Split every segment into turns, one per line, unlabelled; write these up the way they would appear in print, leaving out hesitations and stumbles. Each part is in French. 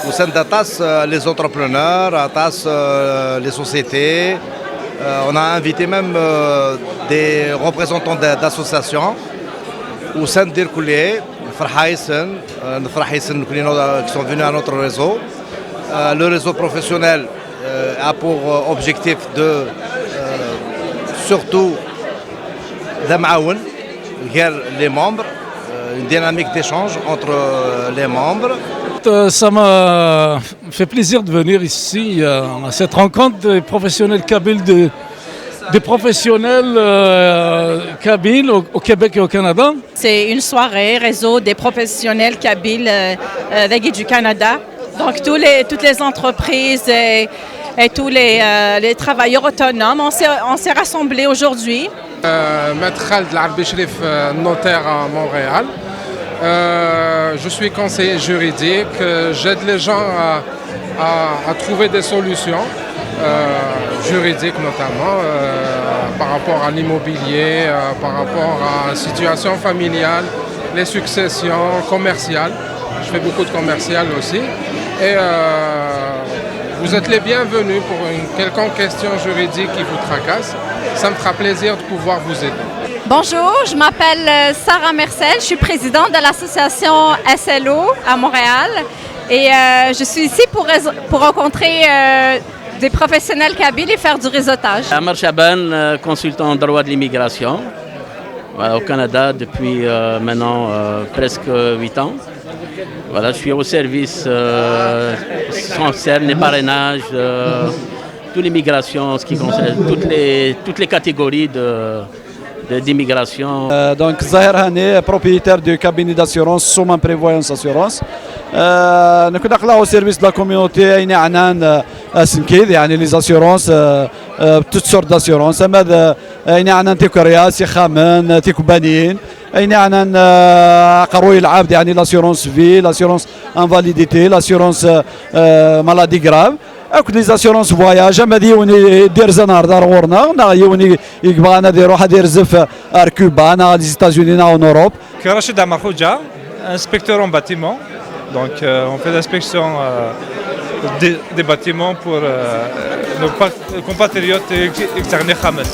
au sein d'Atas, les entrepreneurs, Atas, les sociétés. On a invité même des représentants d'associations au sein d'Irkoulé, Farhaïsen, qui sont venus à notre réseau. Le réseau professionnel a pour objectif de surtout d'amaoun, les membres, une dynamique d'échange entre les membres.
Ça m'a fait plaisir de venir ici à cette rencontre des professionnels kabyles, des professionnels kabyles au Québec et au Canada.
C'est une soirée réseau des professionnels kabyles du Canada. Donc toutes les entreprises et tous les travailleurs autonomes, on s'est rassemblés aujourd'hui.
Maître Khaled Larbi Cherif, notaire à Montréal. Je suis conseiller juridique. J'aide les gens à trouver des solutions juridiques notamment par rapport à l'immobilier, par rapport à la situation familiale, les successions commerciales. Je fais beaucoup de commercial aussi. Et vous êtes les bienvenus pour une quelconque question juridique qui vous tracasse. Ça me fera plaisir de pouvoir vous aider.
Bonjour, je m'appelle Sarah Mercel, je suis présidente de l'association SLO à Montréal et je suis ici pour rencontrer des professionnels kabyles et faire du réseautage.
Amar Chaban, consultant en droit de l'immigration au Canada depuis maintenant presque 8 ans. Voilà, je suis au service concerne les parrainages, toute l'immigration, ce qui concerne toutes les catégories d'immigration.
Donc Zahir Hani, propriétaire du cabinet d'assurance Souman Prévoyance Assurance. نكون نقلع au service de la communauté أين عنان سنكيد يعني les assurances toutes sortes d'assurances هذا أين عنان تيكو رياس يخامن تيكو بنين أين عنان قروي العبد يعني l'assurance vie l'assurance invalidité l'assurance maladie grave أكيد les assurances voyage أما ديوني دير زنار دار غورنا نا يوني يبغى أنا دير روح دير زف أركوبا نا les États-Unis نا en Europe.
Rachid Amakhoudja, inspecteur en bâtiment. Donc on fait l'inspection des bâtiments pour nos compatriotes externés Hamas.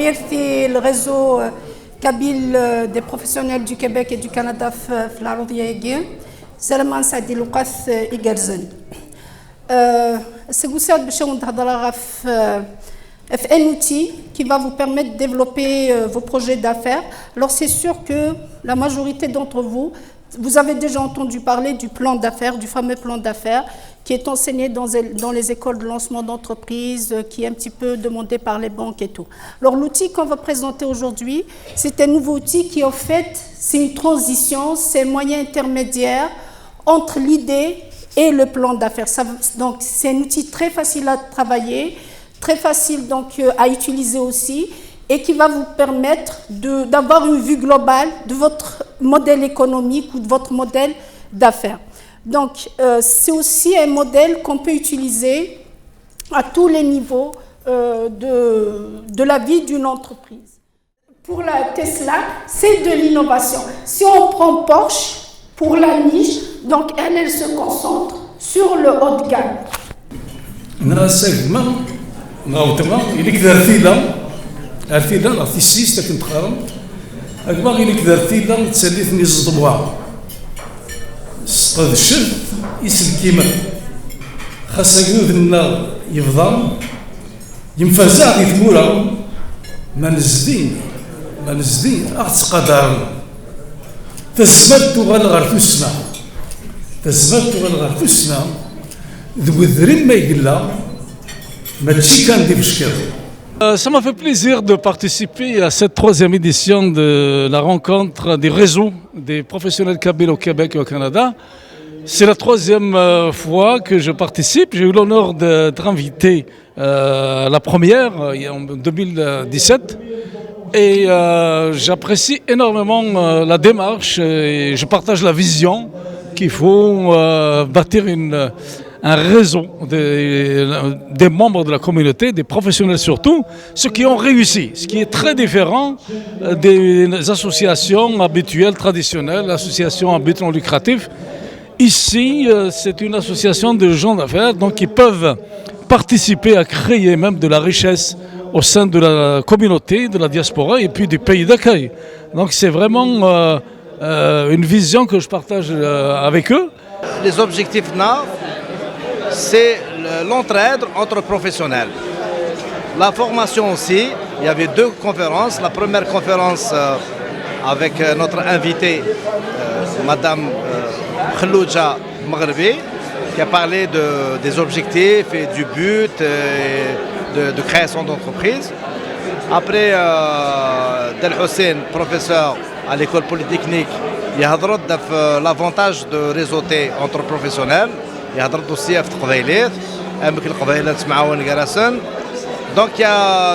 Merci le réseau kabyle des professionnels du Québec et du Canada Flarodia Salaman Sadi Lucas Igerzen. C'est vous un outil qui va vous permettre de développer vos projets d'affaires. Alors c'est sûr que la majorité d'entre vous, vous avez déjà entendu parler du plan d'affaires, du fameux plan d'affaires qui est enseigné dans les écoles de lancement d'entreprise, qui est un petit peu demandé par les banques et tout. Alors l'outil qu'on va présenter aujourd'hui, c'est un nouveau outil qui en fait, c'est une transition, c'est un moyen intermédiaire entre l'idée et le plan d'affaires. Donc c'est un outil très facile à travailler, très facile donc à utiliser aussi, et qui va vous permettre d'avoir une vue globale de votre modèle économique ou de votre modèle d'affaires. Donc, c'est aussi un modèle qu'on peut utiliser à tous les niveaux de la vie d'une entreprise. Pour la Tesla, c'est de l'innovation. Si on prend Porsche, pour la niche, donc elle se concentre sur le haut de gamme.
أرثيلا أرثي السيس لكن تخرم أكبر إليك ذرثيلا تسليثني زطبوها سقط الشرف يسل كيما خاصة ينوذ النار يفضل
ينفزع في ثمورة ما نزدين أغتقدر تسمت غلغر في السماء ذو الذرين ما يقلا ما تشي كان دي بشكل.
Ça m'a fait plaisir de participer à cette troisième édition de la rencontre des réseaux des professionnels kabyles au Québec et au Canada. C'est la troisième fois que je participe. J'ai eu l'honneur d'être invité à la première en 2017. Et j'apprécie énormément la démarche et je partage la vision qu'il faut bâtir un réseau des membres de la communauté, des professionnels surtout, ceux qui ont réussi, ce qui est très différent des associations habituelles, traditionnelles, associations à but non lucratif. Ici, c'est une association de gens d'affaires donc qui peuvent participer à créer même de la richesse au sein de la communauté, de la diaspora et puis du pays d'accueil. Donc c'est vraiment une vision que je partage avec eux.
Les objectifs NAV, c'est l'entraide entre professionnels. La formation aussi, il y avait deux conférences. La première conférence avec notre invitée, Madame Khlouja Maghribi, qui a parlé des objectifs et du but de création d'entreprise. Après, Del Hussein, professeur à l'école polytechnique, il y a l'avantage de réseauter entre professionnels. Il y a aussi القبائلات أمك القبائلات معاون جرسن donc il y a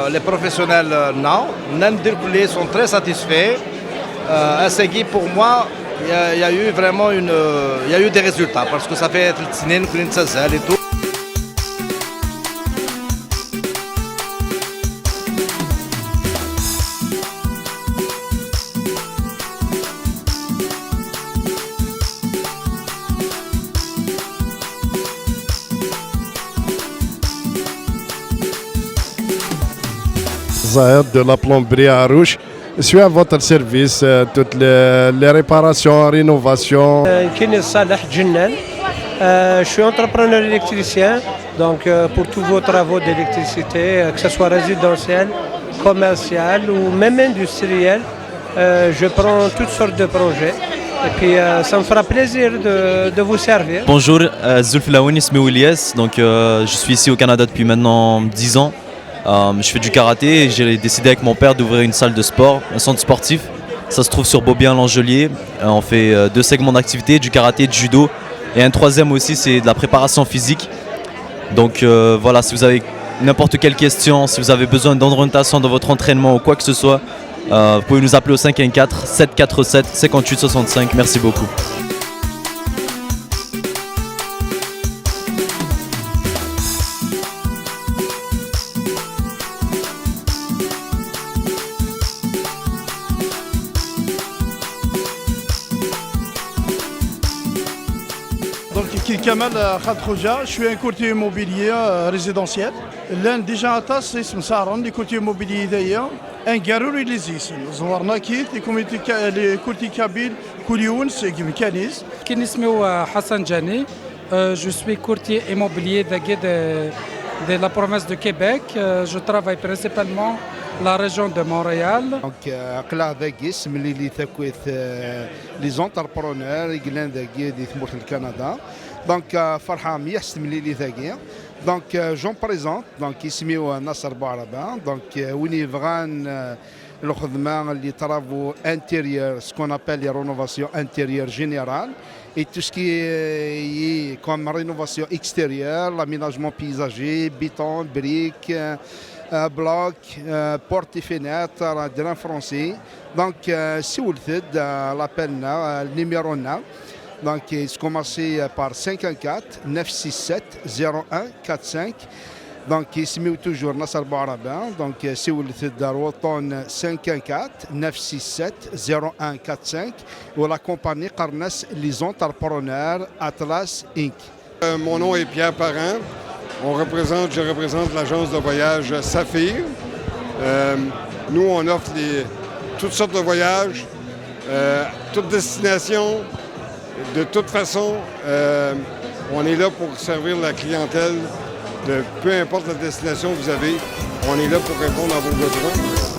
les professionnels sont très satisfaits. Pour moi il y a eu vraiment il y a eu des résultats parce que ça fait 3 سنين كنا نتسهل et tout.
Zahir de la plomberie à Arouche. Je suis à votre service, toutes les réparations, rénovations.
Kine Salah Djinnel. Je suis entrepreneur électricien, donc pour tous vos travaux d'électricité, que ce soit résidentiel, commercial ou même industriel, je prends toutes sortes de projets. Et puis ça me fera plaisir de vous servir.
Bonjour, Zulf Laouni Smeoulies, donc je suis ici au Canada depuis maintenant 10 ans. Je fais du karaté et j'ai décidé avec mon père d'ouvrir une salle de sport, un centre sportif. Ça se trouve sur Beaubien-Langelier. On fait 2 segments d'activité, du karaté, du judo. Et un troisième aussi, c'est de la préparation physique. Donc voilà, si vous avez n'importe quelle question, si vous avez besoin d'orientation dans votre entraînement ou quoi que ce soit, vous pouvez nous appeler au 514-747-5865. Merci beaucoup.
Kamal Khadkhoja, je suis un courtier immobilier résidentiel. L'un déjà attache اسم سارون les courtiers immobiliers d'ailleurs un garouri les ici زورنا كيت les courtiers kabyles كل يوم c'est mécanisme
كي نسميو حسن جاني je suis courtier immobilier de la province de Québec. Je travaille principalement la région de Montréal.
Donc قلع ذاكيس ملي اللي تاكويت لي زونتربرونور يقلان ذاكي دي ثمورة الكندا. Donc فرحة يحسن ملي اللي ذاكي. Donc j'en présente donc يسميو ناصر بوعربة. Donc وين يبغان الخدمة اللي travaux intérieurs, ce qu'on appelle les rénovations intérieures générales, et tout ce qui est comme rénovation extérieure, l'aménagement paysager, béton, briques, blocs, portes et fenêtres, drain français. Donc si vous le faites, l'appel-na, le numéro na. Donc il se commence par 514 967 0145. Donc ici toujours Nassar Bouaraba. Donc si vous le Daroton 514 967 0145 ou la compagnie Carnes les entrepreneurs Atlas Inc.
Mon nom est Pierre Parent. Je représente l'agence de voyage Saphir. Nous on offre toutes sortes de voyages, toutes destinations. De toute façon, on est là pour servir la clientèle peu importe la destination que vous avez, on est là pour répondre à vos besoins.